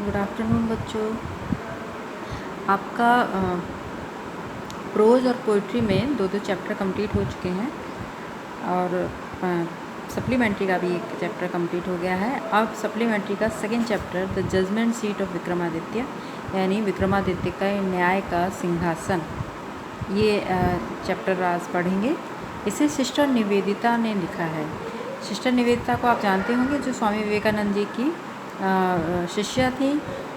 Good afternoon बच्चों। आपका pros और पोइट्री में दो चैप्टर कंप्लीट हो चुके हैं और सप्लीमेंट्री का भी एक चैप्टर कंप्लीट हो गया है। अब सप्लीमेंट्री का second chapter the judgement seat of Vikramaditya, यानी विक्रमादित्य का न्याय का सिंहासन, ये चैप्टर आज पढ़ेंगे। इसे सिस्टर निवेदिता ने लिखा है। सिस्टर निवेदिता को आप जानते होंगे, जो स्वामी विवेकानंद जी की शिष्या थी।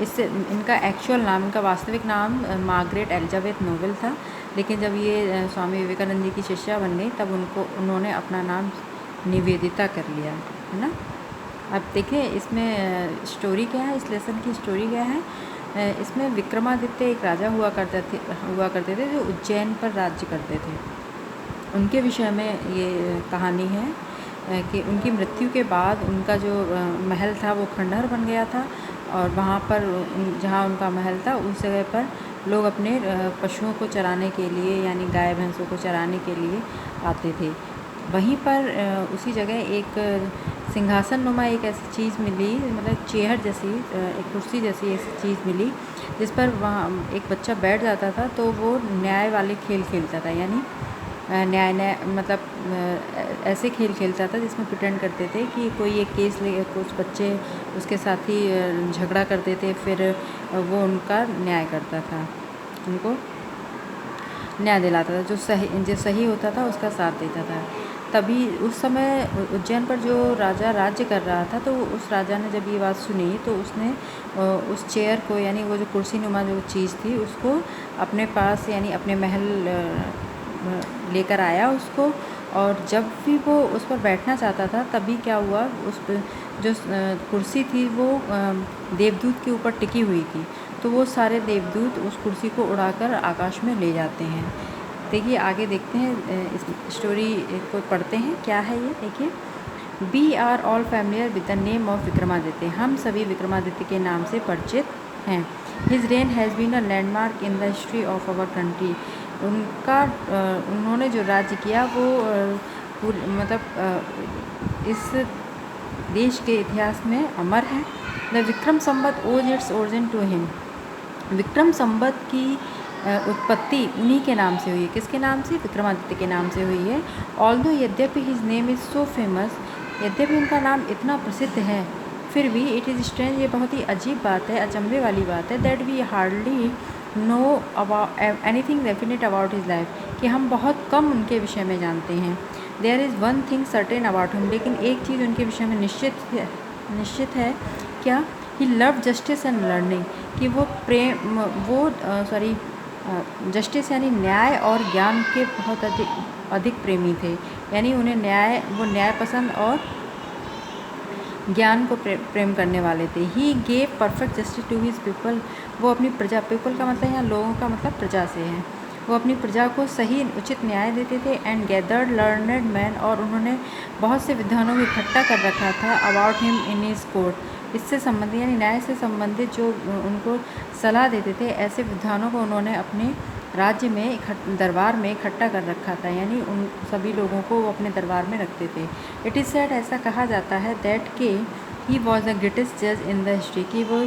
इससे इनका एक्चुअल नाम, इनका वास्तविक नाम मार्गरेट एलिजाबेथ नोबेल था, लेकिन जब ये स्वामी विवेकानंद जी की शिष्या बन गई तब उन्होंने अपना नाम निवेदिता कर लिया, है ना। अब देखिए इसमें स्टोरी क्या है, इस लेसन की स्टोरी क्या है। इसमें विक्रमादित्य एक राजा हुआ करते थे जो उज्जैन पर राज्य करते थे। उनके विषय में ये कहानी है कि उनकी मृत्यु के बाद उनका जो महल था वो खंडहर बन गया था, और वहाँ पर जहाँ उनका महल था उस जगह पर लोग अपने पशुओं को चराने के लिए, यानी गाय भैंसों को चराने के लिए आते थे। वहीं पर उसी जगह एक सिंहासन नुमा एक ऐसी चीज़ मिली, मतलब चेयर जैसी, एक कुर्सी जैसी ऐसी चीज़ मिली, जिस पर वहाँ एक बच्चा बैठ जाता था तो वो न्याय वाले खेल खेलता था। यानी न्याय मतलब ऐसे खेल खेलता था जिसमें प्रिटेंड करते थे कि कोई एक केस ले, कुछ बच्चे उसके साथ ही झगड़ा करते थे, फिर वो उनका न्याय करता था, उनको न्याय दिलाता था, जो सही होता था उसका साथ देता था। तभी उस समय उज्जैन पर जो राजा राज्य कर रहा था, तो उस राजा ने जब ये बात सुनी तो उसने उस चेयर को, यानी वो जो कुर्सी नुमा जो चीज़ थी, उसको अपने पास, यानी अपने महल लेकर आया उसको। और जब भी वो उस पर बैठना चाहता था तभी क्या हुआ, उस जो कुर्सी थी वो देवदूत के ऊपर टिकी हुई थी, तो वो सारे देवदूत उस कुर्सी को उड़ाकर आकाश में ले जाते हैं। देखिए आगे देखते हैं, इस स्टोरी को पढ़ते हैं, क्या है ये देखिए। We are all familiar with the name of Vikramaditya, हम सभी विक्रमादित्य के नाम से परिचित हैं। His reign has been a landmark in the history of our country, उन्होंने जो राज्य किया वो इस देश के इतिहास में अमर है। The Vikram Samvat owes its origin to him, Vikram Samvat की उत्पत्ति उन्हीं के नाम से हुई है। किसके नाम से? विक्रमादित्य के नाम से हुई है। ऑल्दो यद्यपि his name is so famous, यद्यपि उनका नाम इतना प्रसिद्ध है, फिर भी इट इज़ स्ट्रेंज, ये बहुत ही अजीब बात है, अचंभे वाली बात है, that we hardly know about anything definite about his life, कि हम बहुत कम उनके विषय में जानते हैं। There is one thing certain about him, लेकिन एक चीज़ उनके विषय में निश्चित है। क्या? He love justice and learning, कि वो जस्टिस यानी न्याय और ज्ञान के बहुत अधिक प्रेमी थे। यानी उन्हें न्याय पसंद और ज्ञान को प्रेम करने वाले थे। He gave perfect justice to his people, वो अपनी प्रजा, पीपल का मतलब यहाँ लोगों का मतलब प्रजा से है, वो अपनी प्रजा को सही उचित न्याय देते थे। एंड गैदर्ड लर्नड मैन, और उन्होंने बहुत से विद्वानों को इकट्ठा कर रखा था। About him in his court, इससे संबंधित यानी न्याय से संबंधित जो उनको सलाह देते थे, ऐसे विद्वानों को उन्होंने अपने राज्य में दरबार में इकट्ठा कर रखा था, यानी उन सभी लोगों को वो अपने दरबार में रखते थे। इट इज़ सेड, ऐसा कहा जाता है, दैट के ही वॉज द ग्रेटेस्ट जज इन द हिस्ट्री, कि वो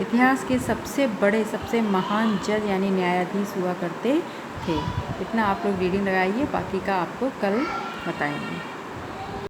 इतिहास के सबसे बड़े, सबसे महान जज यानी न्यायाधीश हुआ करते थे। इतना आप लोग रीडिंग लगाइए, बाकी का आपको कल बताएंगे।